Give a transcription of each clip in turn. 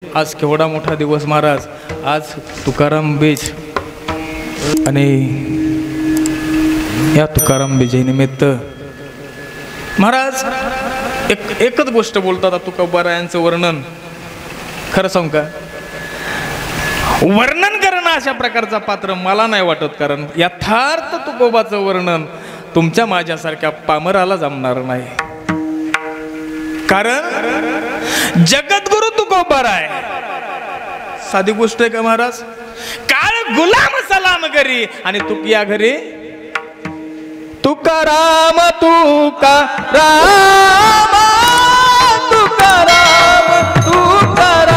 आज केवढा मोठा दिवस महाराज. आज तुकाराम बीज आणि या तुकाराम बीजेनिमित्त महाराज एकच गोष्ट बोलतात. तुकोबारायांचं वर्णन खरं सांगू का, वर्णन करणं अशा प्रकारचा पात्र मला नाही वाटत. कारण यथार्थ तुकोबाचं वर्णन तुमच्या माझ्यासारख्या पामराला जमणार नाही. कारण जगद्गुरु तुकोबारा आहे. साधी गोष्ट आहे का महाराज. काळ गुलाम सलाम करी आणि तुकिया घरी तुकाराम तुकाराम तुकाराम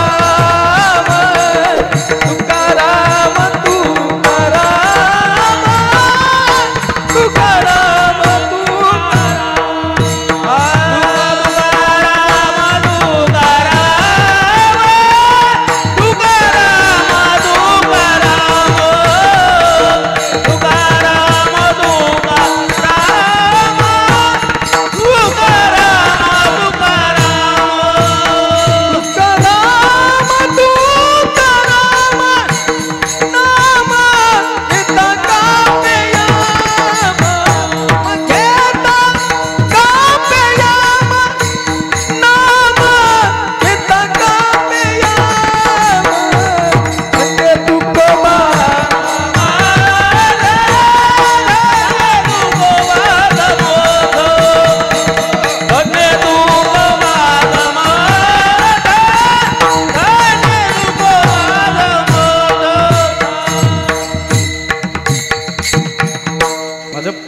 तुकाराम तुकाराम तुकाराम तुकाराम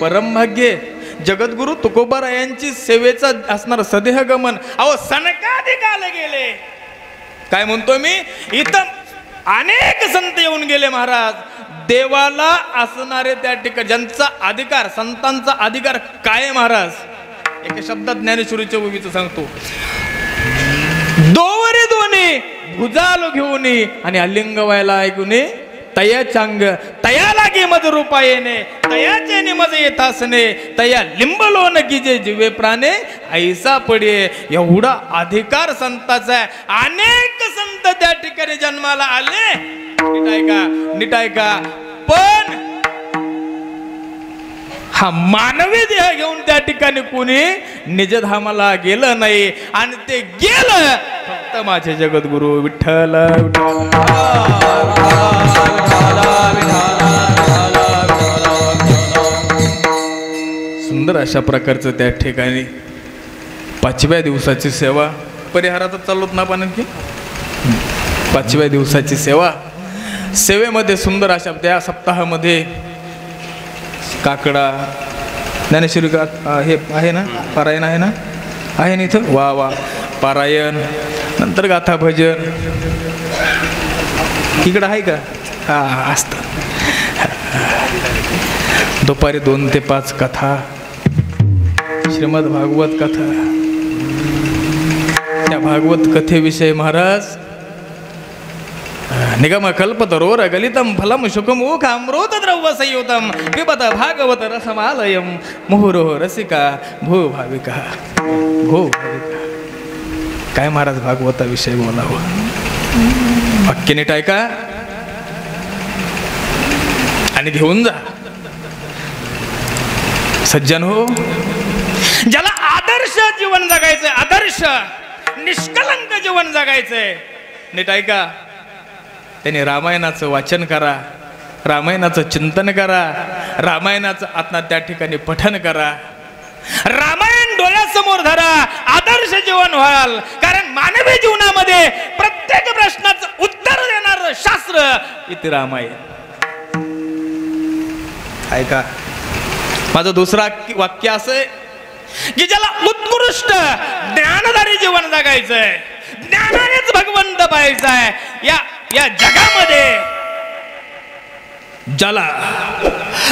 परमभाग्य जगद्गुरु तुकोबारायांची सेवेचा असणार सदेह गमन. अहो सनकादिकाला गेले. काय म्हणतो मी, इथं अनेक संत येऊन गेले महाराज. देवाला असणारे त्या ठिकाणी ज्यांचा अधिकार, संतांचा अधिकार काय महाराज. एका शब्दात ज्ञानेश्वरीच्या उभीचं सांगतो. दोवरे दोन्ही भुजालो घेऊन आणि अलिंग व्हायला ऐकून तया चांग तया लागे मज रूपायेने तयाचे निमज येतासने तया लिंबलोन गिजे जीवे प्राणे ऐसा पडे. एवढा अधिकार संताचा आहे. अनेक संत त्या ठिकाणी जन्माला आले. नीट ऐका. पण हा मानवी देह घेऊन त्या ठिकाणी कोणी निजधामाला गेलं नाही. आणि ते गेलं फक्त माझे जगद्गुरु विठ्ठल. सुंदर अशा प्रकारचं त्या ठिकाणी 5व्या दिवसाची सेवा. परिहारात चाललोत ना आपण की 5व्या दिवसाची सेवा. सेवेमध्ये सुंदर अशा त्या सप्ताहामध्ये काकडा ज्ञानेश्वरी हे आहे ना, पारायण आहे ना, आहे ना इथं. वा वा. पारायण नंतर गाथा भजन इकडं आहे का. हा असतं. दुपारी 2 ते 5 कथा, श्रीमद भागवत कथा. त्या भागवत कथेविषयी महाराज निगम कल्पतरोर गलितम फलम शुकम अमृत द्रव्य संयुतम पिबत भागवत रसमालयम मुहुरो रसिका भो भाविका भो भाविका. काय महाराज भागवताविषयी बोलावं. वाक्य नीट ऐका आणि घेऊन जा. सज्जन हो, ज्याला आदर्श जीवन जगायचंय, आदर्श निष्कलंक जीवन जगायचंय, नीट ऐका, त्याने रामायणाचं वाचन करा, रामायणाचं चिंतन करा, रामायणाचं आत्मा त्या ठिकाणी पठन करा, रामायण डोळ्यासमोर धरा, आदर्श जीवन व्हाल. कारण मानवी जीवनामध्ये प्रत्येक प्रश्नाचं उत्तर देणारं शास्त्र इथे रामायण. ऐका, माझं दुसरं वाक्य असं आहे की ज्याला उत्कृष्ट ज्ञानधारी जीवन जगायचंय, ज्ञानानेच भगवंत पाहायचाय या जगामध्ये, ज्याला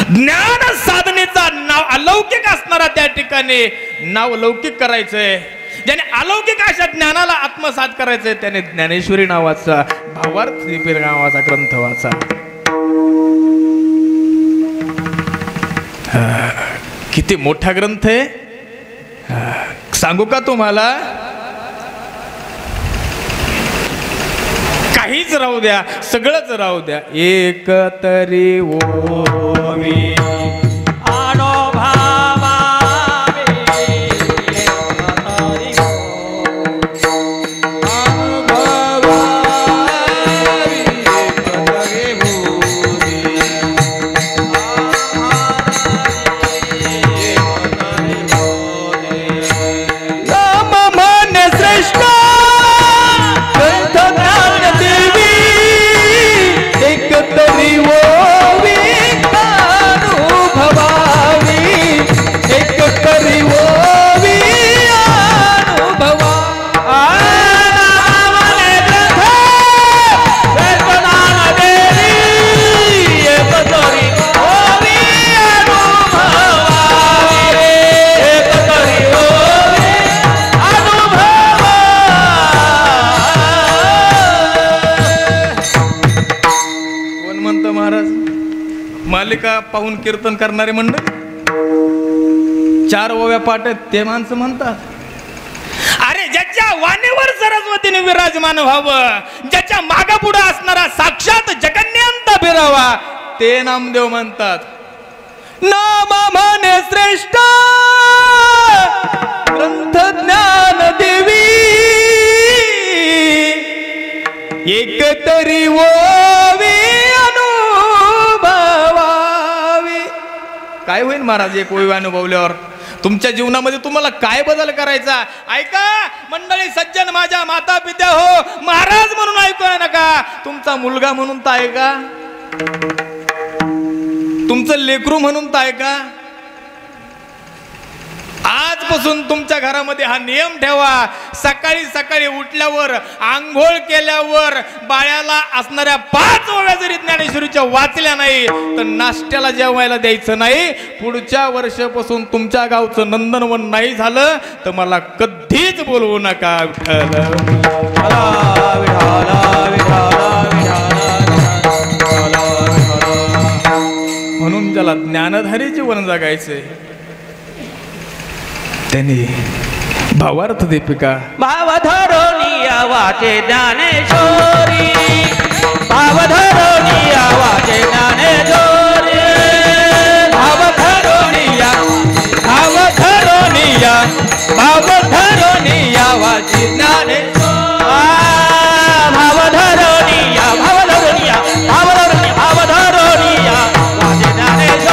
ज्ञान साधनेचा नाव अलौकिक असणारा त्या ठिकाणी नाव लौकिक करायचंय, ज्याने अलौकिक अशा ज्ञानाला आत्मसात करायचंय, त्याने ज्ञानेश्वरी नावाचा भावार्थ दीपिका नावाचा ग्रंथ वाचा. किती मोठा ग्रंथ आहे. सांगू का तुम्हाला, काहीच राहू द्या, सगळंच राहू द्या, एक तरी ओवी मालिका पाहून कीर्तन करणारे मंडळ 4 ओव्या पाठ ते माणसं म्हणतात. अरे ज्याच्या वाणीवर सरस्वतीने विराजमान व्हावं, ज्याच्या मागा पुढे असणारा साक्षात जगन्यंत फिरावा, ते नामदेव म्हणतात. नाम म्हणे श्रेष्ठ ग्रंथ ज्ञान देवी, एक तरी ओवी काय होईल महाराज एक ओवी अनुभवल्यावर? तुमच्या जीवनामध्ये तुम्हाला काय बदल करायचा? ऐका मंडळी सज्जन, माझ्या माता पित्या हो, महाराज म्हणून ऐकू नका, तुमचा मुलगा म्हणून तर ऐका, तुमचं लेकरू म्हणून तर ऐका. आजपासून तुमच्या घरामध्ये हा नियम ठेवा, सकाळी सकाळी उठल्यावर आंघोळ केल्यावर बाळ्याला असणाऱ्या 5 ओव्या जरी ज्ञानेश्वरीच्या वाचल्या नाही तर नाश्त्याला जेवायला द्यायचं नाही. पुढच्या वर्षापासून तुमच्या गावचं नंदनवन नाही झालं तर मला कधीच बोलवू नका. म्हणून ज्याला ज्ञानधारी जीवन जगायचंय त्यांनी भावार्थ दीपिका भावधरोनी आवाचे ज्ञानेश्वरी, भावधरोनी आवाचे ज्ञानेश्वरी, भावधरोनी आवाचे ज्ञानेश्वरी, भावधरोनी भावधरोनी भावधरोनी भावधरोनी आवाचे ज्ञानेश्वरी.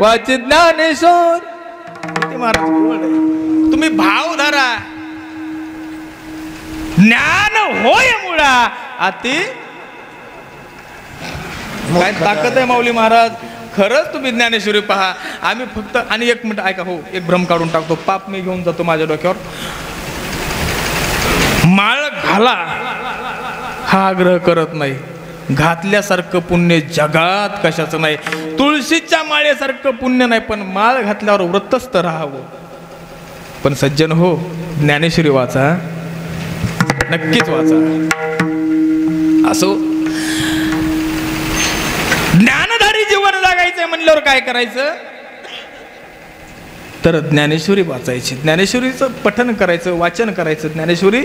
वाच ज्ञानेश्वर. तुम्ही भाव धरा, ज्ञान होय मुळा अति. काय ताकद आहे माऊली महाराज, खरंच तुम्ही ज्ञानेश्वरी पहा. आम्ही फक्त आणि 1 मिनिट ऐका हो, एक भ्रम काढून टाकतो. पाप मी घेऊन जातो माझ्या डोक्यावर. माळ घाला हा आग्रह करत नाही, घातल्यासारखं पुण्य जगात कशाचं नाही. तुळशीच्या माळेसारखं पुण्य नाही, पण माळ घातल्यावर व्रतस्थ राहावं. पण सज्जन हो, ज्ञानेश्वरी वाचा, नक्कीच वाचा. असो ज्ञानधारी जीवन जगायचंय म्हणल्यावर काय करायचं तर ज्ञानेश्वरी वाचायची, ज्ञानेश्वरीचं पठन करायचं, वाचन करायचं. ज्ञानेश्वरी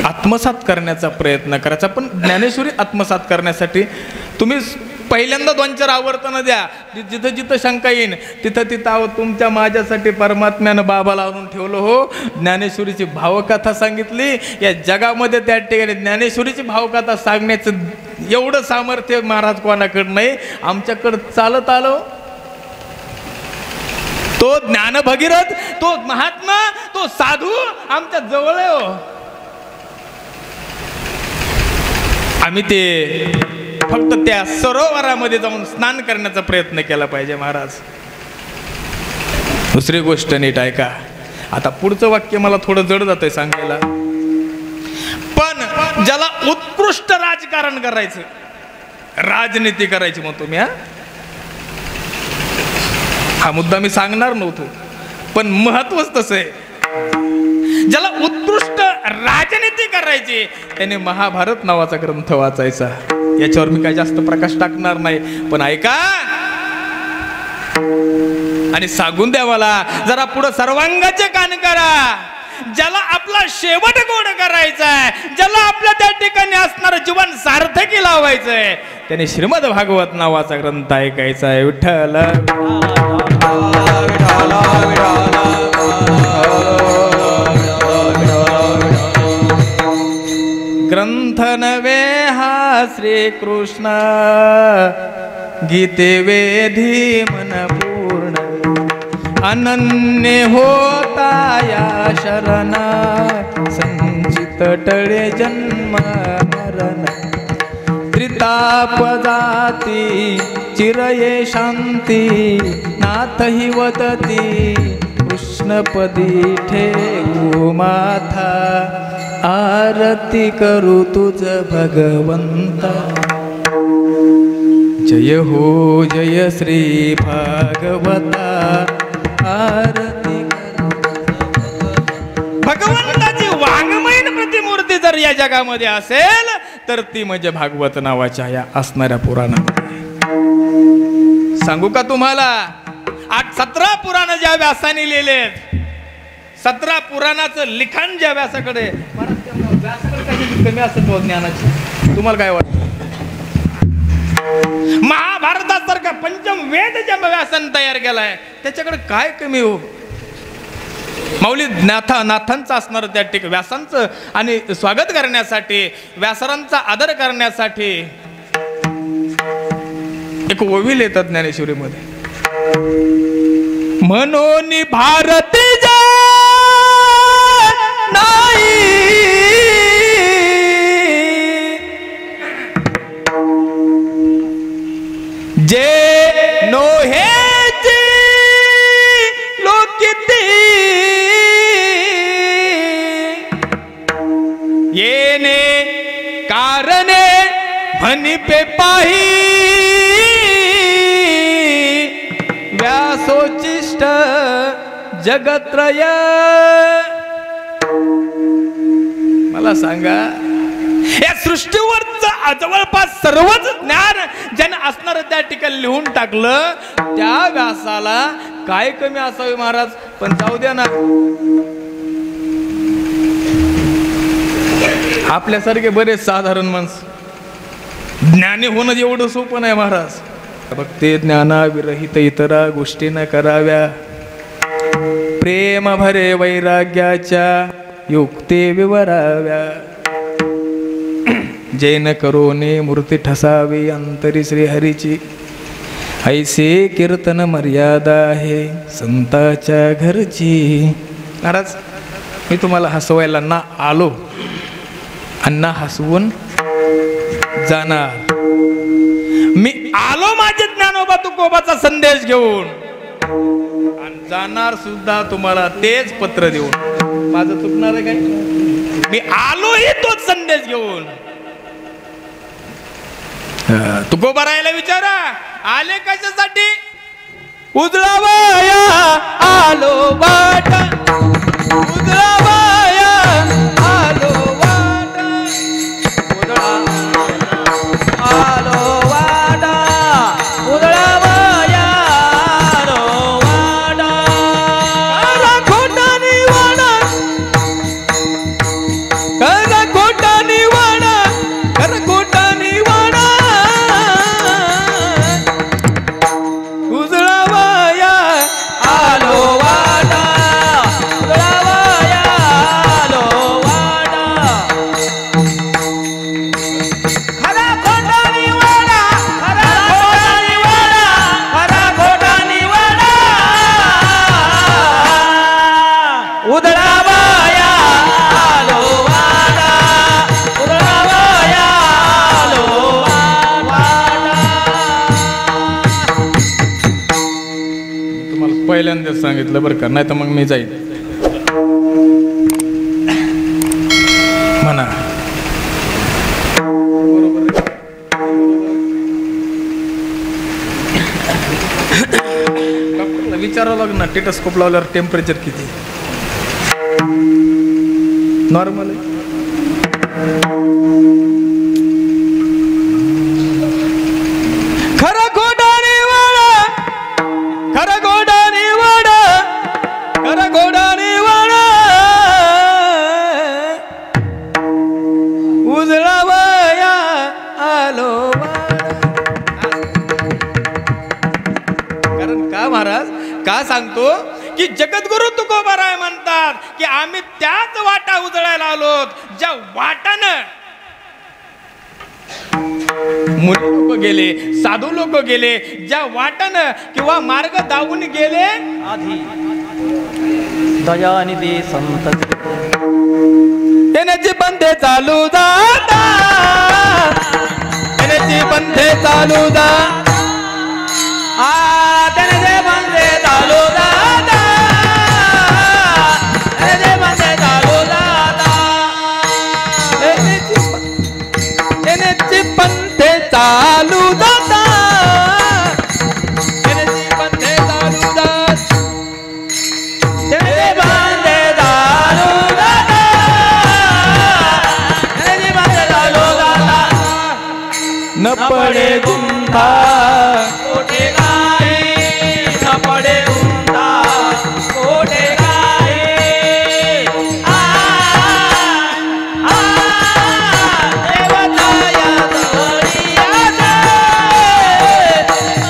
आत्मसात करण्याचा प्रयत्न करायचा. पण ज्ञानेश्वरी आत्मसात करण्यासाठी तुम्ही पहिल्यांदा 2-4 आवर्तनं द्या. जिथं जिथं शंका येईन तिथं तिथं तुमच्या माझ्यासाठी परमात्म्यानं बाबाला आणून ठेवलं हो. ज्ञानेश्वरीची भावकथा सांगितली. या जगामध्ये त्या ठिकाणी ज्ञानेश्वरीची भावकथा सांगण्याचं एवढं सामर्थ्य महाराज कोणाकडं नाही. आमच्याकडं चालत आलो. तो ज्ञान भगीरथ, तो महात्मा, तो साधू आमच्या जवळ आहे हो. आम्ही ते फक्त त्या सरोवरामध्ये जाऊन स्नान करण्याचा प्रयत्न केला पाहिजे महाराज. दुसरी गोष्ट नीट ऐका. आता पुढचं वाक्य मला थोडं जड जातंय सांगायला. पण ज्याला उत्कृष्ट राजकारण करायचं, राजनीती करायची म्हणतो मी, हा मुद्दा मी सांगणार नव्हतो पण महत्वच तसं आहे. ज्याला उत्कृष्ट राजनीती करायची त्याने महाभारत नावाचा ग्रंथ वाचायचा. याच्यावर मी काय जास्त प्रकाश टाकणार नाही. पण ऐका आणि सांगून द्या मला, जरा पुढे सर्वांगाचे कान करा. ज्याला आपला शेवट गोड करायचा आहे, ज्याला आपल्या त्या ठिकाणी असणारं जीवन सार्थकी लावायचंय, त्याने श्रीमद भागवत नावाचा ग्रंथ ऐकायचा आहे. विठ्ठल ग्रंथ नवे हा श्रीकृष्ण, गीते वेधी मन पूर्ण, अनन्य होता या शरणा, संचित टळे जन्म मरण, त्रिताप जाती चिरये शांती, नाथ हि वदती कृष्णपदी ठेवू माथा, आरती करू तुझ भगवंता. जय हो जय श्री भागवता, आरती भगवंताची वाङ्मयीन प्रतिमूर्ती जर या जगामध्ये असेल तर ती म्हणजे भागवत नावाच्या या असणाऱ्या पुराणामध्ये. सांगू का तुम्हाला, 17 पुराण ज्या व्यासाने लिहिलेत, 17 पुराणाचं लिखाण ज्या व्यासाकडे, कमी असत ज्ञानाची. तुम्हाला काय वाटतं? महाभारतासारखा पंचम वेद ज्या व्यासाने तयार केलाय त्याच्याकडे काय कमी हो? माऊली नाथांचं असणार त्या ठिकाणी व्यासांचं आणि स्वागत करण्यासाठी, व्यासरांचा आदर करण्यासाठी एक ओवी येतात ज्ञानेश्वरीमध्ये. म्हणून भारती जे नोहेची लोकिती, येणे कारणे म्हणिपे पाही, व्यासोचिष्ट जगत्रय. मला सांगा, या सृष्टीवरच जवळपास सर्वच ज्ञान ज्यानं असणार त्या ठिकाणी लिहून टाकलं, त्या व्यासाला काय कमी असावे महाराज? पण जाऊ द्या ना, आपल्यासारखे बरेच साधारण माणसं ज्ञानी होणं एवढं सोपं नाही महाराज. भक्ती ज्ञाना विरहित इतरा गोष्टी न कराव्या, प्रेम भरे वैराग्याच्या युक्ती विवराव्या, जैन करोने मूर्ती ठसावी अंतरी श्रीहरीची, ऐसे कीर्तन मर्यादा आहे संताच्या घरची. महाराज, मी तुम्हाला हसवायला ना आलो आणि ना हसवून जाणार. मी आलो माझे ज्ञानोबा तुकोबाचा संदेश घेऊन आणि जाणार सुद्धा तुम्हाला तेच पत्र देऊन. माझं चुकणार आहे काय? मी आलो ही तोच संदेश घेऊन. तुकोबा राहायला विचारा, आले कशासाठी? उजळावया आलो वाट, उजळावया आलो वाट, आलो वाडा, उदळावया आलो वाडा, खोटानी वाडा त्याच्यासाठीच सांगितलं बरं का, नाही तर मग मी जाईल म्हणा. विचारावं लागलं ना टेटस्कोप लावल्यावर टेम्परेचर किती नॉर्मल आहे. खरं खोटं निवड, खरं खोटं निवड, खरं खोटं निवड, उजळावया आलो. कारण का महाराज का सांगतो की जगद्गुरु तुकोबाराय म्हणतात की आम्ही त्याच वाटा उजळायला आलो ज्या वाटानं मुली लोक गेले, साधू लोक गेले, ज्या वाटानं किंवा मार्ग दावून गेले. आधी दयानिधी संत येण्याची बंधे चालू जाता, येण्याची बंधे चालू जा, त्याने बंदे चालू दादा, त्याने बंदे चालू दादा, येण्याची बंधे चालू जाता, येण्याची बंधे चालू जात, त्याने बंदे चालू दादा, त्याने बंदे चालू दादा. न पडे गुंठा कोठे गाई, न पडे गुंठा कोठे गाई. देवताया जवळी आसे,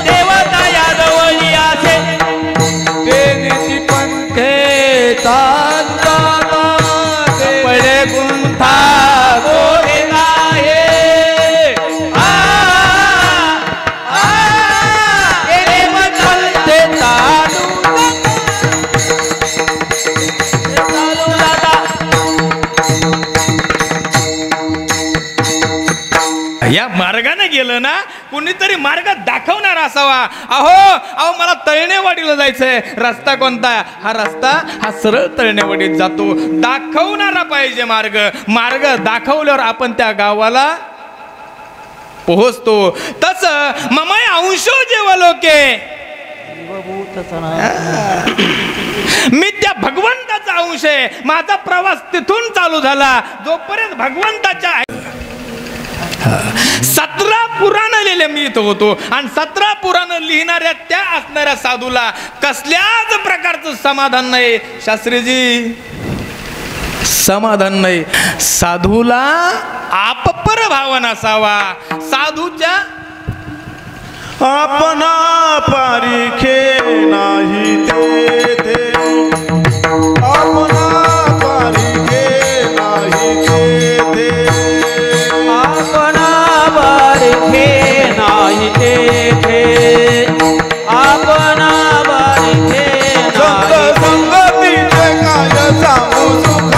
देवताया जवळी आसे, येण्याची बंधे चालू जाता, पडे गुंठा कोठे गाई. या मार्गाने गेलं ना कुणीतरी मार्ग दाखवणार असावा. अहो अहो मला तळणेवाडीला जायचंय, रस्ता कोणता? हा रस्ता हा सरळ तळणेवाडीत जातो. दाखवणारा पाहिजे मार्ग. मार्ग दाखवल्यावर आपण त्या गावाला पोहोचतो. तस ममय अंशो जेव्हा लोके, मी त्या भगवंताचा अंश आहे. माझा प्रवास तिथून चालू झाला जोपर्यंत भगवंताच्या 17 पुराण लिहिले मी इथं होतो. आणि 17 पुराण लिहिणाऱ्या त्या असणाऱ्या साधूला कसल्याच प्रकारचं समाधान नाही शास्त्रीजी, समाधान नाही. साधूला आपपर भावन असावा. साधूच्या आपणा पारिखे नाही तेथे, आपणा पारिखे नाही तेथे, आपणा बारखे नाही तेथे, आपणा बारखे संत संगतीचे काय सांगू सुख,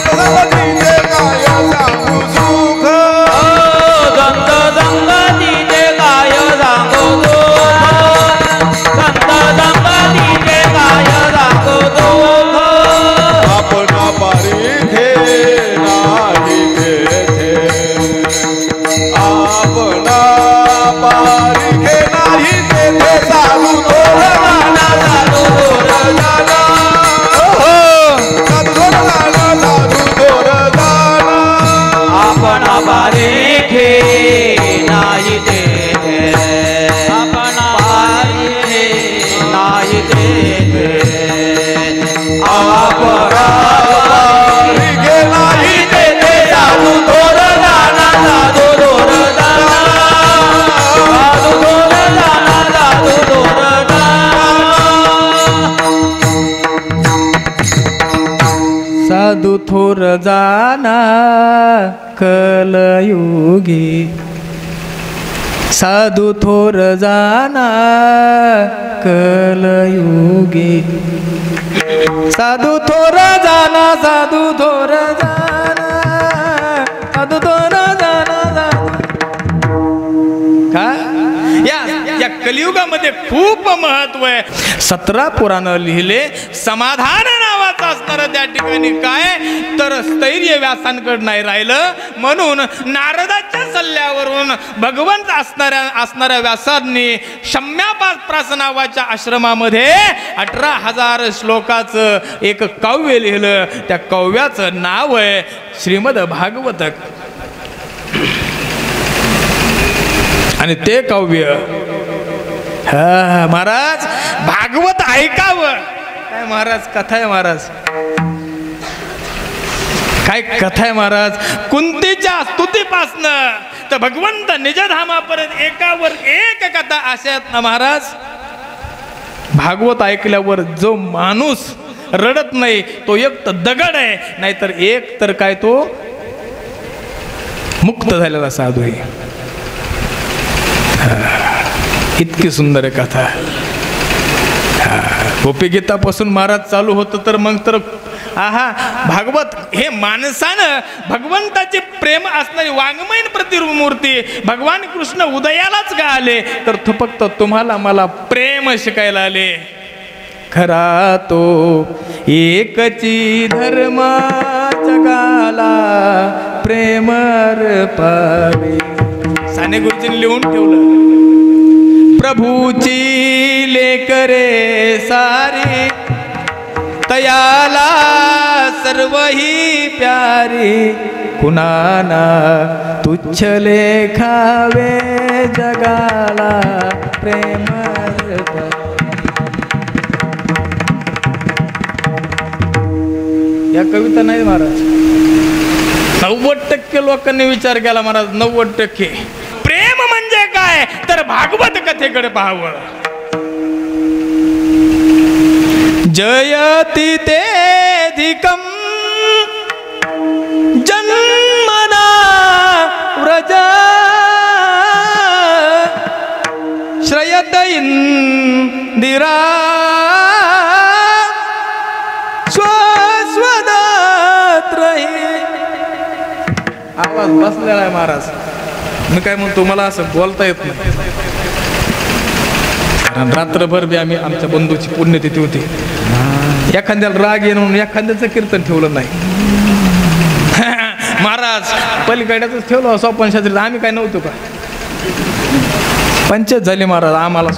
संगतीचे काय सांगू सुख, संत संगतीचे काय सांगू दुःख, संत संगतीचे काय सांगू दुःख. आपणा पारिखे नाही तेथे, आपणा पारिखे नाही तेथे, साधू थोर गाणा, साधू थोर गाणा, साधू थोर गाणा, साधू थोर गाणा. आपणा बारखे नाही तेथे, आपणा बारखे नाही तेथे, आपणा पारिखे नाही तेथे, साधू थोर गाणा, साधू थोर गाणा, साधू थोर गाणा, साधू थोर गाणा. साधू थोर जाना कलयुगी, साधू थोर जाना कलयुगी, साधू थोर जाना, साधू थोर जाना, साधू थोर जाना, साधू. का या कलियुगामध्ये खूप महत्व आहे. 17 पुराण लिहिले. समाधान नावाचं असणारं त्या ठिकाणी काय तर स्थैर्य व्यासांकडे नाही राहिलं. म्हणून नारदाच्या सल्ल्यावरून भगवंत असणाऱ्या व्यासांनी शम्याप्रास नावाच्या आश्रमामध्ये 18,000 श्लोकाचं एक काव्य लिहिलं. त्या काव्याचं नाव आहे श्रीमद भागवत. आणि ते काव्य महाराज भागवत ऐकावं. काय महाराज कथा आहे महाराज, काय कथा आहे महाराज. कुंतीच्या स्तुतीपासनं तर भगवंत निजधामापर्यंत एकावर एक कथा अशा आहेत ना महाराज. भागवत ऐकल्यावर जो माणूस रडत नाही तो एक तर दगड आहे, नाहीतर एक तर काय तो मुक्त झालेला साधू आहे. इतकी सुंदर आहे कथा. गोपी गीतापासून महाराज चालू होतं तर मग तर आहा भागवत हे माणसानं भगवंताचे प्रेम असणारी वाङ्मयीन प्रतिमूर्ती भगवान कृष्ण उदयालाच का आले तर फक्त तुम्हाला मला प्रेम शिकायला आले. खरा तो एकची धर्म जगाला प्रेमर पावे. साने गुरुजींनी लिहून ठेवलं. प्रभूची लेकरे सारी तयाला सर्व ही प्यारी कुणाना तुच्छ लेखावे जगाला प्रेमर या कविता नाही महाराज. 90% लोकांनी विचार केला महाराज. 90% प्रेम म्हणजे काय तर भागवत कथेकडे पाहावं. जयति तेधिकं जन्मना व्रज श्रयत इंदिरा आवाज बसलेला आहे महाराज. मी काय म्हणतो मला असं बोलता येत नाही. रात्रभर बी आम्ही आमच्या बंधूची पुण्यतिथी होती. एखाद्याला राग येणं म्हणून एखाद्याचं कीर्तन ठेवलं नाही. महाराज पलीकड्याच ठेवलं स्वपन शास्त्री. आम्ही काय नव्हतो का. पंचायत झाली महाराज आम्हाला.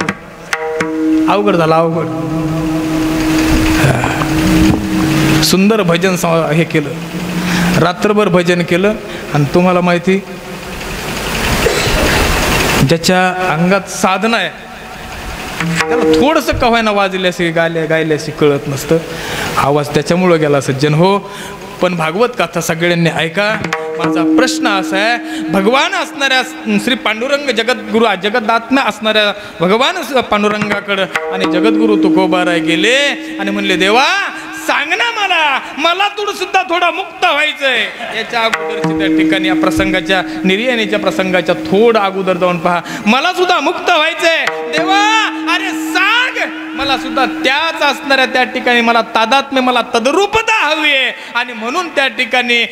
अवघड झालं अवघड. सुंदर भजन हे केलं. रात्रभर भजन केलं. आणि तुम्हाला माहिती ज्याच्या अंगात साधना आहे त्याला थोडंसं कव्हायना वाजल्याशी गायल्याशी कळत नसतं. आवाज त्याच्यामुळं गेला सज्जन हो. पण भागवत कथा सगळ्यांनी ऐका. माझा प्रश्न असा आहे भगवान असणाऱ्या श्री पांडुरंग जगद्गुरु जगदात्मा असणाऱ्या भगवान पांडुरंगाकडं आणि जगद्गुरु तुकोबाराय गेले आणि म्हणले देवा सांग ना मला सुद्धा थोडा मुक्त व्हायचंय. याच्या अगोदरची त्या ठिकाणी या प्रसंगाच्या निर्याणीच्या प्रसंगाच्या थोडं अगोदर जाऊन पहा. मला सुद्धा मुक्त व्हायचंय देवा. अरे सांग मला सुद्धा त्याच असणाऱ्या त्या ठिकाणी मला तादात्म्य मला तद्रूपता हवी आहे. आणि म्हणून त्या ठिकाणी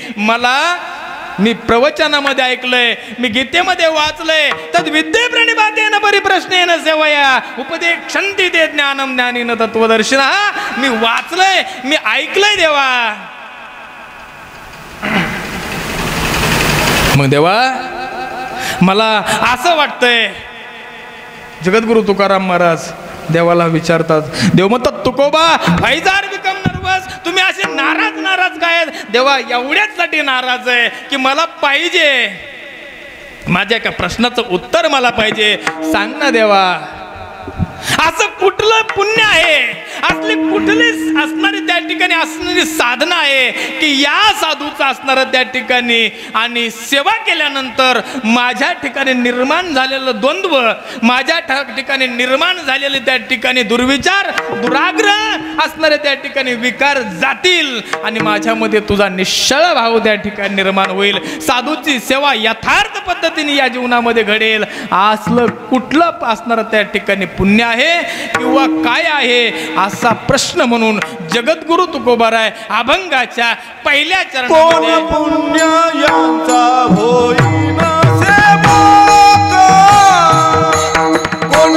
मी प्रवचनामध्ये ऐकलंय मी गीतेमध्ये वाचलंय तद विद्ये प्रणिपातेन परिप्रश्नेन सेवया उपदेक्षन्ति ते ज्ञानम ज्ञानीन तत्वदर्शिना. मी वाचलंय मी ऐकलंय देवा. मग देवा मला असं वाटतंय. जगद्गुरु तुकाराम महाराज देवाला विचारतात. देव म्हणतात तुकोबा फैजार बिकम नर्वस. तुम्ही असे नाराज काय देवा. एवढ्याचसाठी नाराज आहे की मला पाहिजे माझ्या एका प्रश्नाचं उत्तर मला पाहिजे. सांग ना देवा असं कुठलं पुण्य आहे असली कुठली असणारी त्या ठिकाणी असणारी साधना आहे की या साधूचा असणारं त्या ठिकाणी आणि सेवा केल्यानंतर माझ्या ठिकाणी निर्माण झालेलं द्वंद्व माझ्या ठिकाणी निर्माण झालेले त्या ठिकाणी दुर्विचार दुराग्रह असणारे त्या ठिकाणी विकार जातील आणि माझ्यामध्ये तुझा निश्चळ भाव त्या ठिकाणी निर्माण होईल. साधूची सेवा यथार्थ पद्धतीने या जीवनामध्ये घडेल. असलं कुठलं असणारं त्या ठिकाणी पुण्य आहे किंवा काय आहे असा प्रश्न म्हणून जगद्गुरु तुकोबाराय अभंगाच्या पहिल्या चरणामध्ये कोण पुण्य यांचा होईना सेवक कोण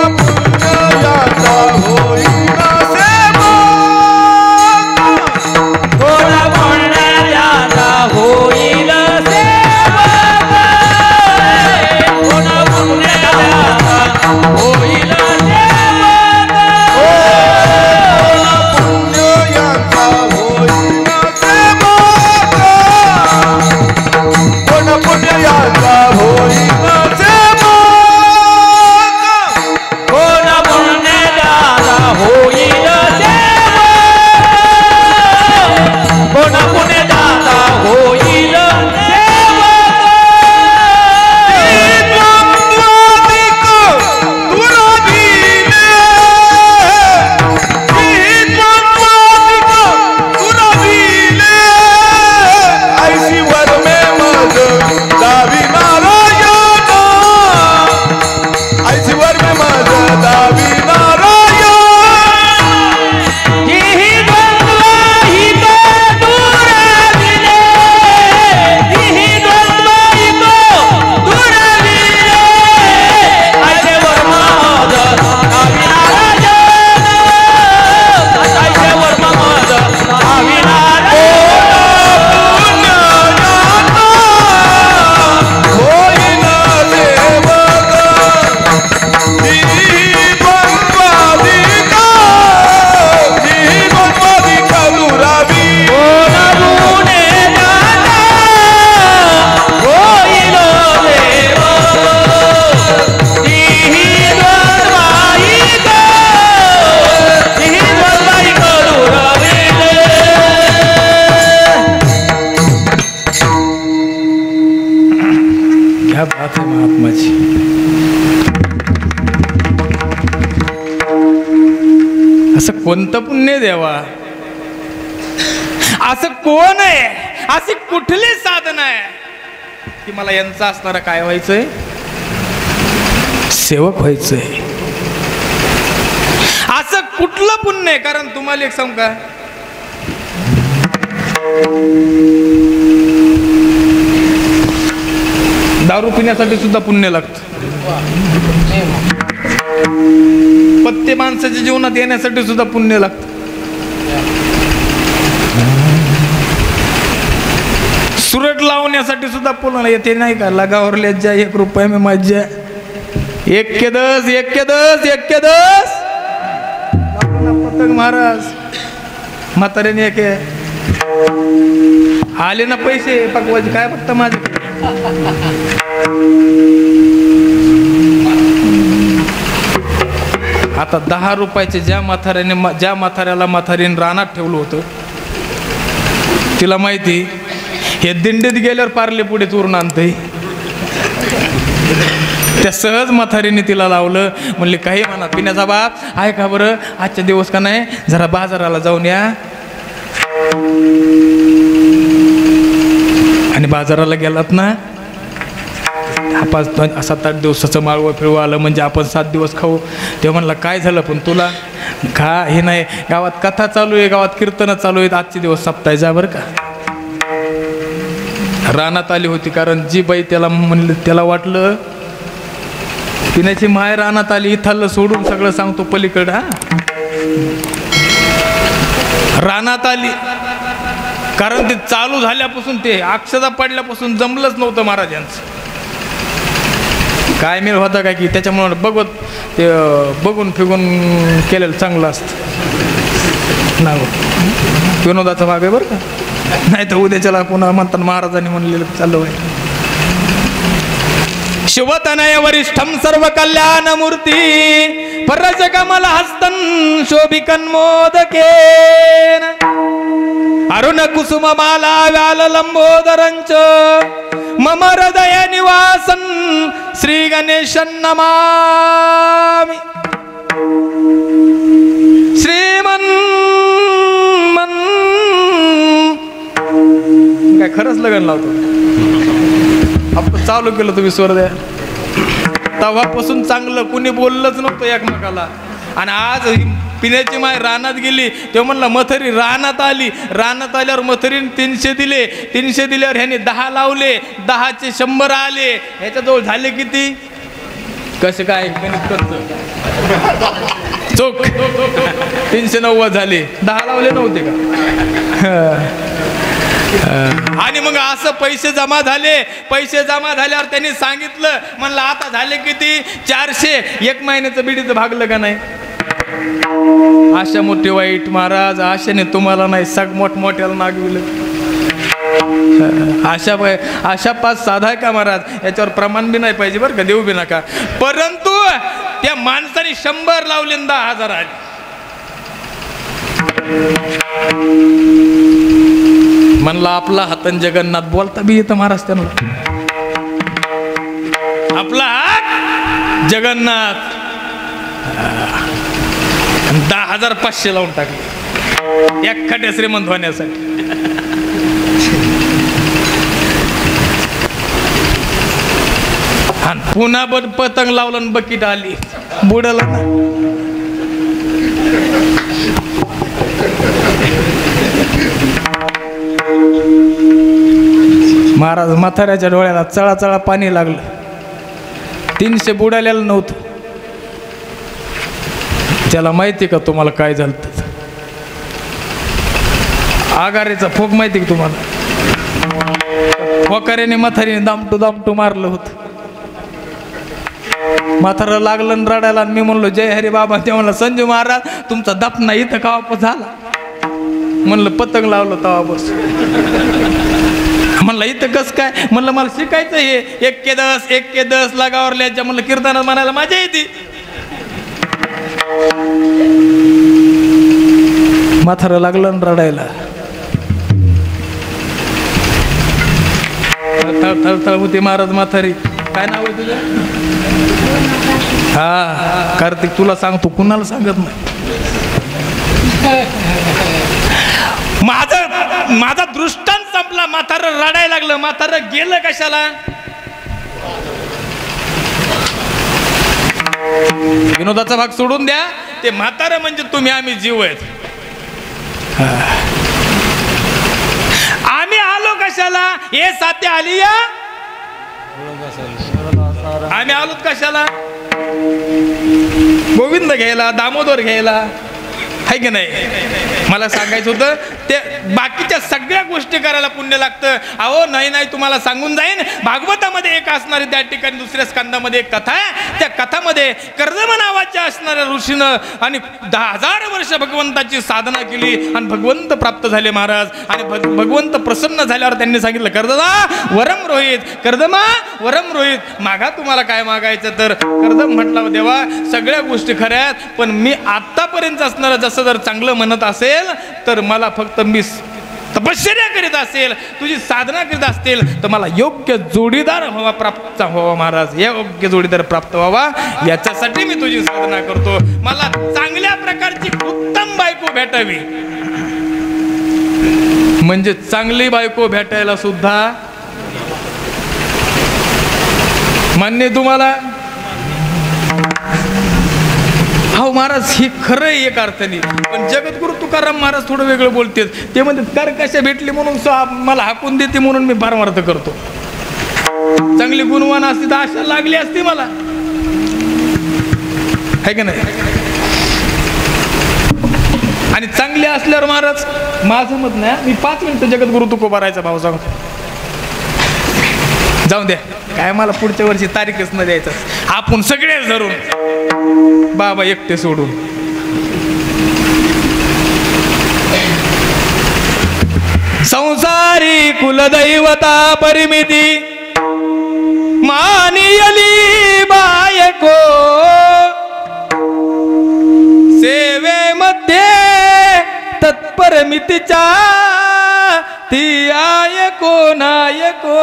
कोणतं पुण्य देवा? असं कोण आहे, अशी कुठली साधना आहे की मला यांचं असणारं काय व्हायचंय? सेवक व्हायचंय. असं कुठलं पुण्य आहे? कारण तुम्हाला एक सांगू का, दारू पिण्यासाठी सुद्धा पुण्य लागतं. पत्ते माणसाच्या जीवनात येण्यासाठी सुद्धा पुण्य लागतं. सुरट लावण्यासाठी सुद्धा पुण्य येते नाही का? लगावर लज्जा 1 रुपया में मज्जा, 1 के 10, 1 के 10, 1 के 10. पतंग महाराज म्हाताऱ्याने एक आले ना पैसे पकवायचे, काय फक्त माझे. आता 10 रुपयाचे ज्या म्हाताऱ्याला म्हातारीने रानात ठेवलं होतं, तिला माहिती हे दिंडीत गेल्यावर पारले पुढे चूर्ण आणतंय. त्या सहज म्हातारीने तिला लावलं. म्हणले काही म्हणा पिण्याचा बाप आहे का बरं, आजच्या दिवस का नाही जरा बाजाराला जाऊन या. आणि बाजाराला गेलात ना, 5-7-8 दिवसाचं माळवं फिरवं आलं म्हणजे आपण 7 दिवस खाऊ. तेव्हा म्हणला काय झालं पण तुला? खा हे नाही, गावात कथा चालू आहे, गावात कीर्तन चालू आहेत, आजचे दिवस सप्ताह जा बरं का. रानात आली होती, कारण जी बाई त्याला म्हणलं, त्याला वाटलं पिण्याची माय रानात आली, इथलं सोडून सगळं सांगतो पलीकडं. हा रानात आली, कारण ते चालू झाल्यापासून ते अक्षता पडल्यापासून जमलंच नव्हतं महाराजांचं. काय मेळ होता काय की त्याच्यामुळे बघत ते बघून फिगून केलेलं चांगलं असतं ना. विनोदाचा भाग आहे बरं का, नाही तर उद्याच्याला पुन्हा म्हणताना महाराजांनी म्हणलेलं चाललं आहे. शिवतनय वरिष्ठम सर्व कल्याण मूर्ती परज कमल हस्तन शोभिकन मोदकेन अरुण कुसुम माला व्याल लंबोदरंच मम हृदय निवासन श्री गणेशन नमामि. श्रीमन काय खरंच लगन लावतो आपण चालू केलं तुम्ही स्वर द्या. तेव्हापासून चांगलं कुणी बोललंच नव्हतं एकमेकाला. आणि आज पिण्याची माय रानात गेली तेव्हा म्हणलं मथरी रानात आली. रानात आल्यावर मथरीने 300 दिले. 300 दिल्यावर ह्याने 10 लावले. 10चे 100 आले. ह्याच्याजवळ झाले किती? कसे काय गणित करतो चोख. 390 झाले. 10 लावले नव्हते का? आणि मग असं पैसे जमा झाले. पैसे जमा झाल्यावर त्यांनी सांगितलं, म्हणलं आता झाले किती? 400. 1 महिन्याचं बिडीचं भागलं का नाही? आशा मोठी वाईट महाराज, आशेने तुम्हाला नाही सग मोठमोठ्याला नागविलं. आशा 5 साधा आहे का महाराज? याच्यावर प्रमाण बी नाही पाहिजे बरं का, देऊ बी नका. परंतु त्या माणसाने 100 लावले 10,000 आले. म्हणला आपला हातन जगन्नाथ बोलता बी येतं महाराज त्यांना. आपला हात जगन्नाथ. 10,500 लावून टाकले एखाद्या श्रीमंत होण्यासाठी. आणि पुन्हा पतंग लावलं आणि बकीट आली बुडाला ना. महाराज म्हाताऱ्याच्या डोळ्याला चळा पाणी लागलं. 300 बुडालेलं नव्हतं. त्याला माहिती का तुम्हाला काय झालं? आगारेचा फोक माहिती का तुम्हाला? फोकाऱ्याने म्हातारीने दामटू मारलं होतं. म्हातारा लागलं आणि रडायला. मी म्हणलो जय हरी बाबा. ते म्हणलं संजू महाराज तुमचा दफना इथं का वापस झाला? म्हणलं पतंग लावलं तवा बस. म्हणलं इथं कस काय? म्हणलं मला शिकायचं हे 1 के 10 1 के 10 लगावर लिहायच्या. म्हणलं कीर्तनात म्हणायला मजा येते. म्हातारं लागलं आणि रडायला. थळ होती महाराज म्हातारी. काय नाव आहे तुझं? हा कार्तिक तुला सांगतो, कुणाला सांगत नाही. माझा दृष्टांत संपला. म्हातारं रडायला लागलं. म्हातारं गेलं कशाला? विनोदाचा भाग सोडून द्या. ते म्हातारं म्हणजे तुम्ही, आम्ही जीव आहेत. आम्ही आलो कशाला? हे साथी आली या. आम्ही आलोत कशाला? गोविंद घ्यायला, दामोदर घ्यायला, आहे की नाही? मला सांगायचं होतं ते बाकीच्या सगळ्या गोष्टी करायला पुण्य लागतं. अहो नाही तुम्हाला सांगून जाईन. भागवतामध्ये एक असणारी, त्या ठिकाणी दुसऱ्या स्कंदामध्ये एक कथा आहे. त्या कथामध्ये कर्दम नावाच्या असणाऱ्या ऋषीनं आणि 10,000 वर्ष भगवंताची साधना केली आणि भगवंत प्राप्त झाले महाराज. आणि भगवंत प्रसन्न झाल्यावर त्यांनी सांगितलं, कर्दमा वरम रोहित, कर्दमा वरम रोहित, मागा तुम्हाला काय मागायचं. तर कर्दम म्हटलं, देवा सगळ्या गोष्टी खऱ्या आहेत, पण मी आतापर्यंत असणारं जसं जर चांगलं म्हणत असेल तर मला फक्त मी तपश्चर्या करीत असेल, तुझी साधना करीत असतील तर मला योग्य जोडीदार व्हावा, प्राप्त व्हावा महाराज. योग्य जोडीदार प्राप्त व्हावा याच्यासाठी मी तुझी साधना करतो. मला चांगल्या प्रकारची उत्तम बायको भेटावी. म्हणजे चांगली बायको भेटायला सुद्धा मान्य तुम्हाला? हो महाराज, ही खरं आहे एक अर्थाने. पण जगद्गुरु तुकाराम महाराज थोडं वेगळं बोलतात. ते म्हणतात कर कशा भेटली म्हणून मला हाकून देते म्हणून मी परमार्थ करतो. चांगली गुणवान असती तर आशा लागली असती मला, आहे का नाही? आणि चांगली असल्यावर महाराज माझं मत नाही, मी 5 मिनिटं जगद्गुरु तुकोबारायचा भाव सांगतो. जाऊन द्या, काय मला पुढच्या वर्षी तारीखच न द्यायचं. आपण सगळे धरून बाबा एकटे सोडून. संसारी कुलदैवता परिमिती मानियली बायको, सेवेमध्ये तत्परमितीच्या ती आयको नायको.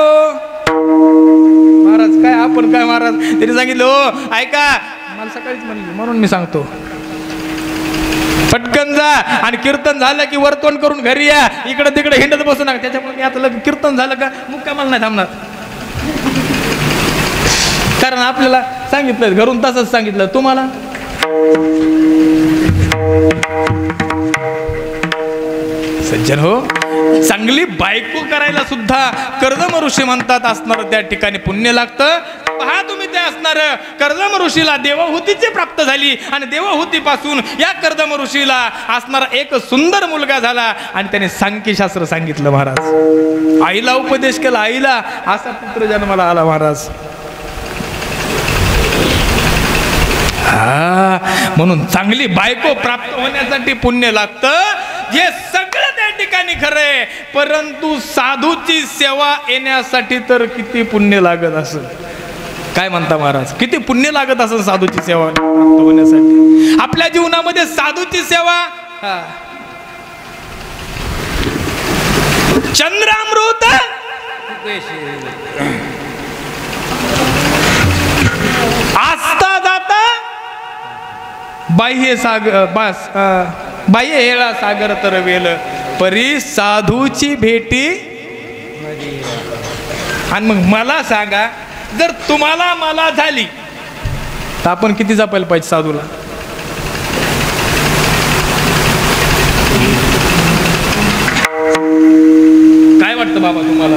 महाराज काय आपण काय महाराज तरी सांगितलं. हो ऐका, मला सकाळीच म्हणली म्हणून मी सांगतो. पटकन जा आणि कीर्तन झालं की वर्तवण करून घरी या. इकडे तिकडे हिंडत बसू नका. त्याच्यामुळे मी आता कीर्तन झालं का मुक्कामाला नाही थांबणार. कारण आपल्याला सांगितलं घरून, तसंच सांगितलं तुम्हाला. सज्जन हो, चांगली बायको करायला सुद्धा कर्दम ऋषी म्हणतात असणार त्या ठिकाणी पुण्य लागतं. पहा तुम्ही ते असणार कर्दम ऋषीला देवहूतीची प्राप्त झाली आणि देवहूतीपासून या कर्दम ऋषीला असणारा एक सुंदर मुलगा झाला आणि त्याने सांख्यशास्त्र सांगितलं महाराज. आईला उपदेश केला, आईला असा पुत्र जन्माला आला महाराज. म्हणून चांगली बायको प्राप्त होण्यासाठी पुण्य लागतं. हे सगळं त्या ठिकाणी खरंय, परंतु साधूची सेवा येण्यासाठी तर किती पुण्य लागत असेल. काय म्हणता महाराज, किती पुण्य लागत असेल साधूची सेवा प्राप्त होण्यासाठी. आपल्या जीवनामध्ये साधूची सेवा चंद्रामृत आस्था जाता बाह्य सागर बास बाह्य हेळा सागर तर वेल परी साधूची भेटी. आणि मग मला सांगा, जर तुम्हाला मला झाली तर आपण किती जपायला पाहिजे साधूला. काय वाटतं बाबा तुम्हाला?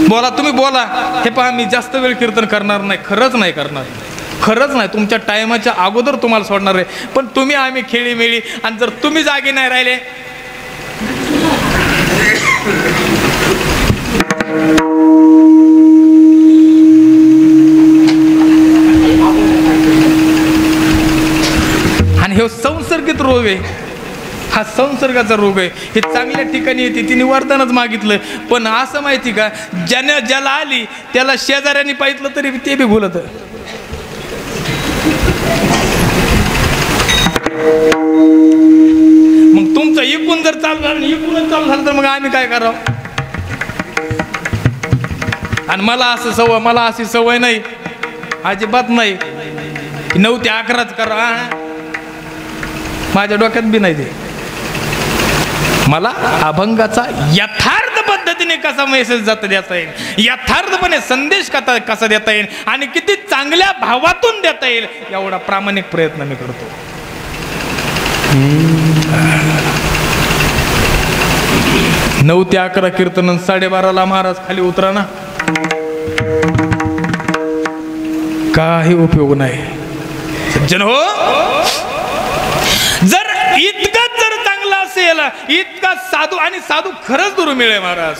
बोला, तुम्ही बोला. हे पहा, मी जास्त वेळ कीर्तन करणार नाही, खरंच नाही करणार, खरंच नाही. तुमच्या टायमाच्या अगोदर तुम्हाला सोडणार आहे. पण तुम्ही आम्ही खेळीमेळी, आणि जर तुम्ही जागे नाही राहिले आणि हे संसर्गित रोग आहे, हा संसर्गाचा रोग आहे. हे चांगल्या ठिकाणी येते, तिने वरदानच मागितलं. पण असं माहिती का, ज्याला आली त्याला शेजाऱ्यांनी पाहितलं तरी ते बी भुलत. मग तुमचं इकून जर चालू झालं, इकूनच चालू झालं तर मग आम्ही काय करावं. आणि मला असं सवय, मला अशी सवय नाही, अजिबात नाही. 9 ते 11च करा, माझ्या डोक्यात बी नाही ते. मला अभंगाचा यथार्थ पद्धतीने कसा मेसेज जाता देता येईल, यथार्थपणे संदेश कसा देता येईल आणि किती चांगल्या भावातून देता येईल एवढा प्रामाणिक प्रयत्न मी करतो. 9 ते 11 कीर्तन, 12:30 महाराज खाली उतरा ना, काही उपयोग नाही. सज्जन हो, जर इतकंच जर चांगलं असेल, इतका साधू, आणि साधू खरंच दुर्मिळ आहे महाराज.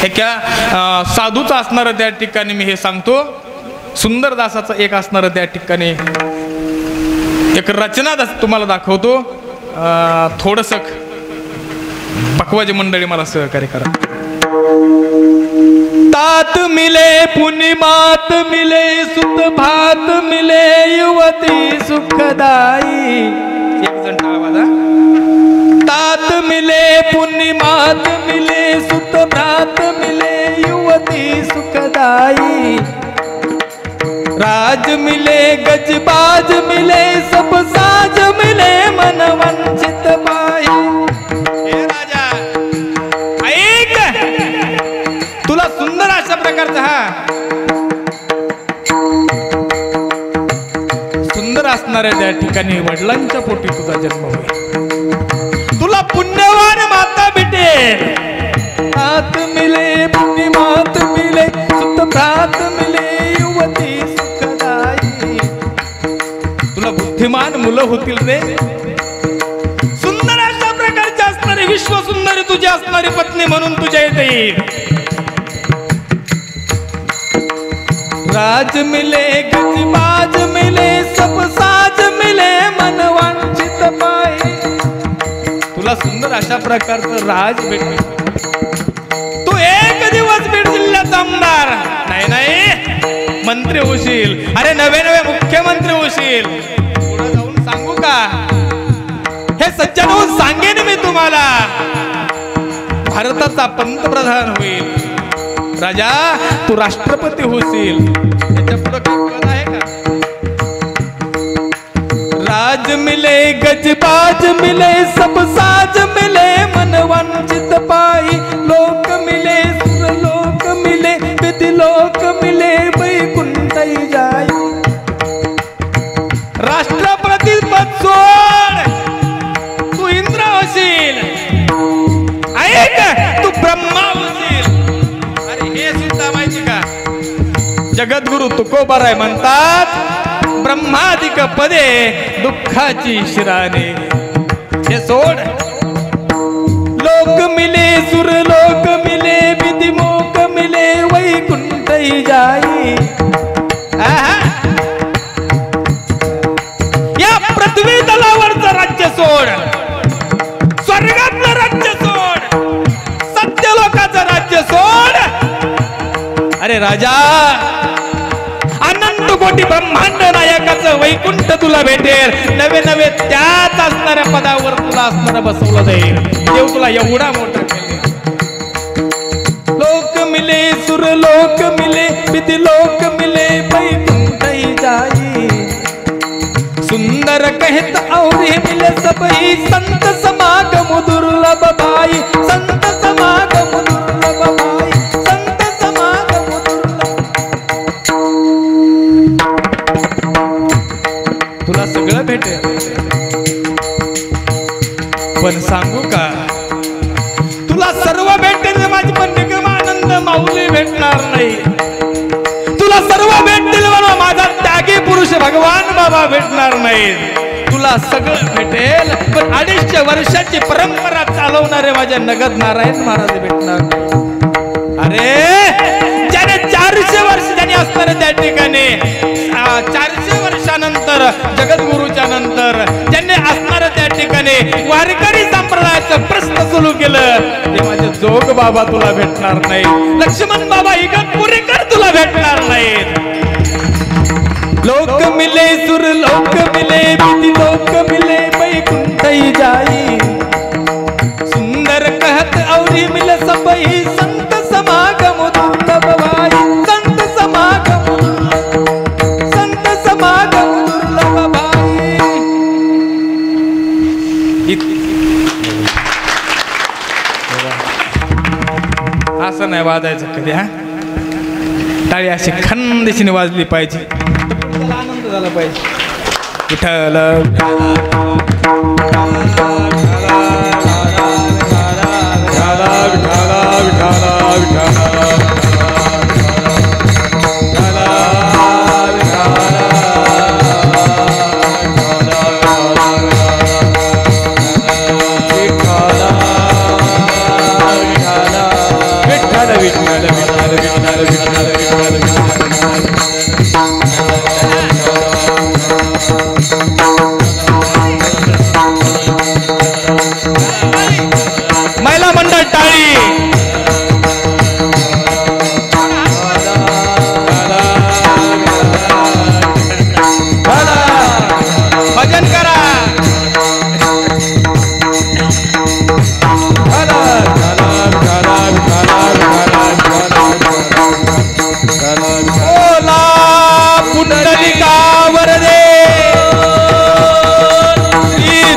एका साधूचा असणार त्या ठिकाणी मी हे सांगतो, सुंदरदासाचा एक असणार त्या ठिकाणी एक रचना तुम्हाला दाखवतो. थोडस पकवाजी मंडळी मला सहकार्य करा. तात मिले पुनिमात मिले सुत भात मिले युवती सुखदाई. एक जण आवाज. तात मिले पुनिमात मिले सुत भात मिले युवती सुखदाई. राज मिले गजबाज मिले सब साज मिले मन वंचित पाई. हे राजा ऐक, तुला सुंदर अशा प्रकारचा सुंदर असणाऱ्या त्या ठिकाणी वडिलांच्या पोटी तुझा जन्म होईल. तुला पुण्यवान माता भेटेल. हात मिले पुण्य मात मिले सुत भ्रात मिले युवती सुखदाई. तुला बुद्धिमान मुलं होतील रे. सुंदर अशा प्रकारची असणारी विश्व सुंदरी तुझी असणारी पत्नी म्हणून तुझ्या इथे येईल. राज मिले गजबाज मिले सब साज मिले मन वांछित पाई. तुला सुंदर अशा प्रकारचं राज भेटेल. तू एक दिवस बीड जिल्ह्याचा आमदार नाही नाही मंत्री होशील. अरे नवे नवे मुख्यमंत्री होशील. पुढे जाऊन सांगू का, हे सज्जन होऊन सांगेन मी तुम्हाला, भारताचा पंतप्रधान होईल. राजा तू राष्ट्रपती होशील. याच्या पुढे काही पद आहे का. राज मिले गजबाज मिले सब साज मिले मन वंचित पाई. लोक मिले सुर लोक मिले विधि लोक मिले वैकुंठई जाई. राष्ट्रपती पद सोड, तू इंद्र होशील. ऐक, तू ब्रह्मा होशील. अरे हे सुद्धा माहिती का, जगद्गुरु तुकोबाराय म्हणतात, ब्रह्मादिक पदे दुःखाची शिराने. हे सोड. लोक मिले सुर लोक मिले विधि मोक मिले वैकुंठई जाई. या पृथ्वी तलावरचं राज्य सोड, स्वर्गातलं राज्य सोड, सत्यलोकाचं राज्य सोड. अरे राजा, अनंत कोटी ब्रह्मांड नायकाचं वैकुंठ तुला भेटेल. नवे नवे त्याच असणाऱ्या पदावर तुला असणारं बसवलं जाईल. देव तुला एवढा मोठा केले. लोक मिले सुर लोक मिले विधि लोक मिले वैकुंठई जाई. सुंदर कहत और मिले सबई संत समागम दुर्लभ भाई. संत समागम दुर्लभ भाई. संत समागम दुर्लभ. तुला सगळं भेटेल. पण सांगू का, तुला सर्व भेटेल माझी पण निगमानंद माऊली भेटणार नाही. तुला सर्व भेटतील म्हणून माझा त्यागी पुरुष भगवान बाबा भेटणार नाही. तुला सगळं भेटेल पण 250 वर्षाची परंपरा चालवणारे माझे नगद नारायण महाराज भेटणार नाही. अरे ज्याने 400 वर्ष ज्यांनी असणारे त्या ठिकाणी 400 वर्षानंतर जगद्गुरूच्या नंतर ज्यांनी असणारे त्या ठिकाणी वारकरी संप्रदायाचं प्रश्न सुरू केलं, ते माझे जोग बाबा तुला भेटणार नाही. लक्ष्मण बाबा इगतपुरीकर तुला भेटणार नाहीत. लोक मिले सुर लोक मिले विधि लोक मिले वैकुंठई जाई. सुंदर कहत औरी मिल सबई संत समागम दुर्लभ भाई. संत समागम संत समागम दुर्लभ भाई. असं नाही वाजायचं कधी. हा टाळी अशी खंदेशीने वाजली पाहिजे, आनंद झाला पाहिजे. विठ्ठल महिला मंडळ टाळी. भजन करा. ओला पुंडलिकावर दे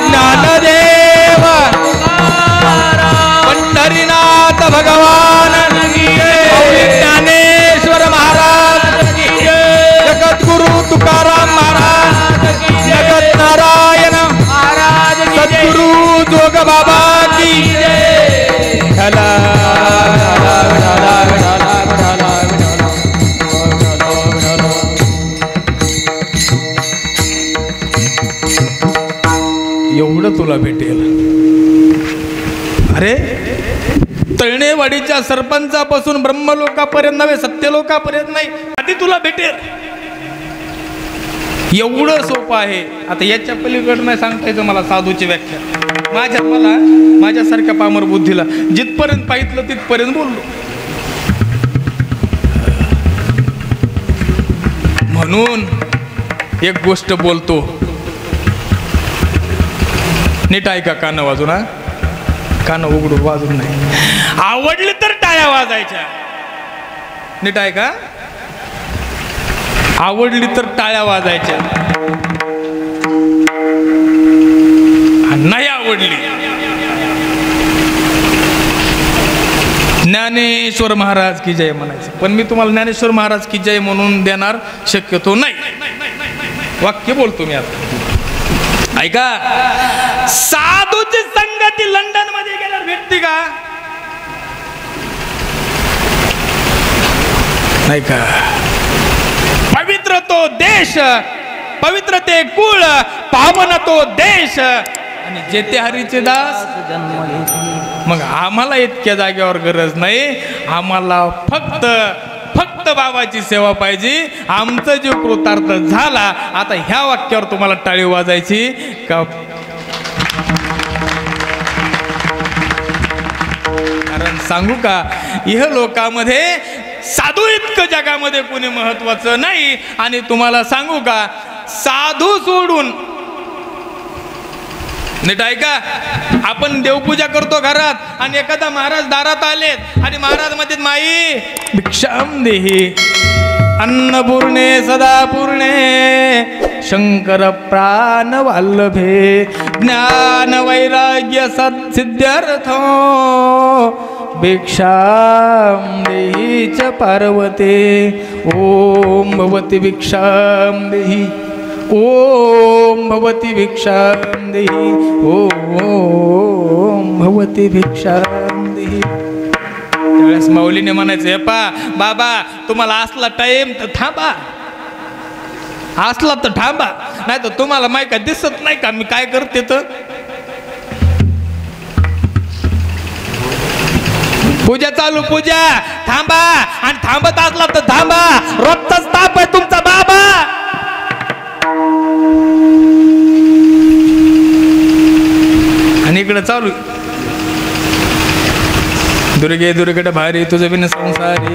ज्ञानदेव पंढरीनाथ भगवान ज्ञानेश्वर महाराज, जगद्गुरु तुकाराम महाराज, जगत नारायण महाराज, सद्गुरु जोग बाबा की एवढं तुला भेटेल. अरे तळणेवाडीच्या सरपंचापासून ब्रह्मलोकापर्यंत नव्हे, सत्यलोकापर्यंत नाही, आधी तुला भेटेल. एवढं सोपं आहे. आता याच्या पलीकडं नाही सांगता येतं मला साधूची व्याख्या. मला माझ्यासारख्या पामर बुद्धीला जिथपर्यंत पाहितलं तिथपर्यंत बोललो. म्हणून एक गोष्ट बोलतो, नीट ऐका. कान वाजून, हा कान उघडून वाजून नाही. आवडली तर टाळ्या वाजायच्या. नीट ऐका. आवडली तर टाळ्या वाजायच्या, नाही आवडली ज्ञानेश्वर महाराज की जय म्हणायचं. पण मी तुम्हाला ज्ञानेश्वर महाराज की जय म्हणून देणार शक्यतो नाही. वाक्य बोलतो मी आता, ऐका. साधूची संगती लंडन मध्ये गेल्यावर भेटते का? नाही का? पवित्र तो देश, पवित्र ते कुळ, पावन तो देश, आणि जेते हरीचे दास. मग आम्हाला इतक्या जागेवर गरज नाही. आम्हाला फक्त बाबाची सेवा पाहिजे. आमचा जीव कृतार्थ झाला. आता ह्या वाक्यावर तुम्हाला टाळी वाजायची का? कारण सांगू का, इह लोकामध्ये साधू इतकं जगामध्ये कोणी महत्वाचं नाही. आणि तुम्हाला सांगू का, साधू सोडून, नीट ऐका, आपण देवपूजा करतो घरात आणि एखादा महाराज दारात आलेत आणि महाराज म्हणतात, माई भिक्षाम देही, अन्नपूर्णे सदापूर्णे, शंकर प्राण वल्लभे, ज्ञान वैराग्य सत्सिद्ध्यर्थ, भिक्षाम देही च पार्वते. ओम भवती भिक्षाम देही, ओम भवती भिक्षाम देही, ओम भवती भिक्षाम देही. त्यावेळेस माऊलीने म्हणायचं, हे पा बाबा, तुम्हाला असला टाइम तर थांबा, असला तर थांबा, नाही तर तुम्हाला माहिती का दिसत नाही का मी काय करते. तर पूजा चालू, पूजा थांबा, आणि थांबत असला तर थांबा, रोजचाच ताप आहे तुमचा बाबा. आणि इकडे चालू, दुर्गे दुर्गट भारी तुझं बिन संसारी,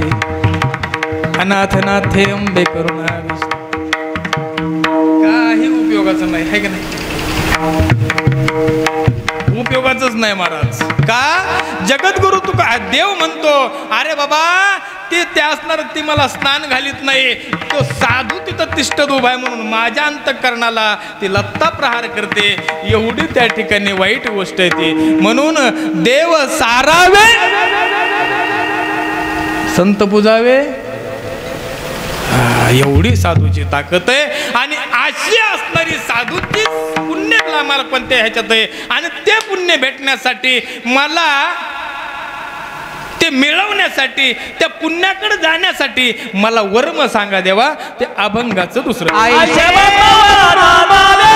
अनाथ नाथे अंबे करुणा विष्णू. काही उपयोगाचं नाही, है की नाही? उपयोगाचंच नाही महाराज. का? जगद्गुरु तुका देव म्हणतो, अरे बाबा ते असणार, ती मला स्नान घालीत नाही, तो साधू तिथं तिष्ठत उभा आहे म्हणून माझ्या अंतःकरणाला ती लत्ता प्रहार करते. एवढी त्या ठिकाणी वाईट गोष्ट आहे ती. म्हणून देव सारावे संत पूजावे, एवढी साधूची ताकद आहे. आणि अशी असणारी साधूची पुण्य आम्हाला कोणत्या ह्याच्यात आहे. आणि ते पुण्य भेटण्यासाठी मला ते मिळवण्यासाठी त्या पुण्याकडे जाण्यासाठी मला वर्म सांगा देवा. ते अभंगाचं दुसरं आईच्या बापाला नामाले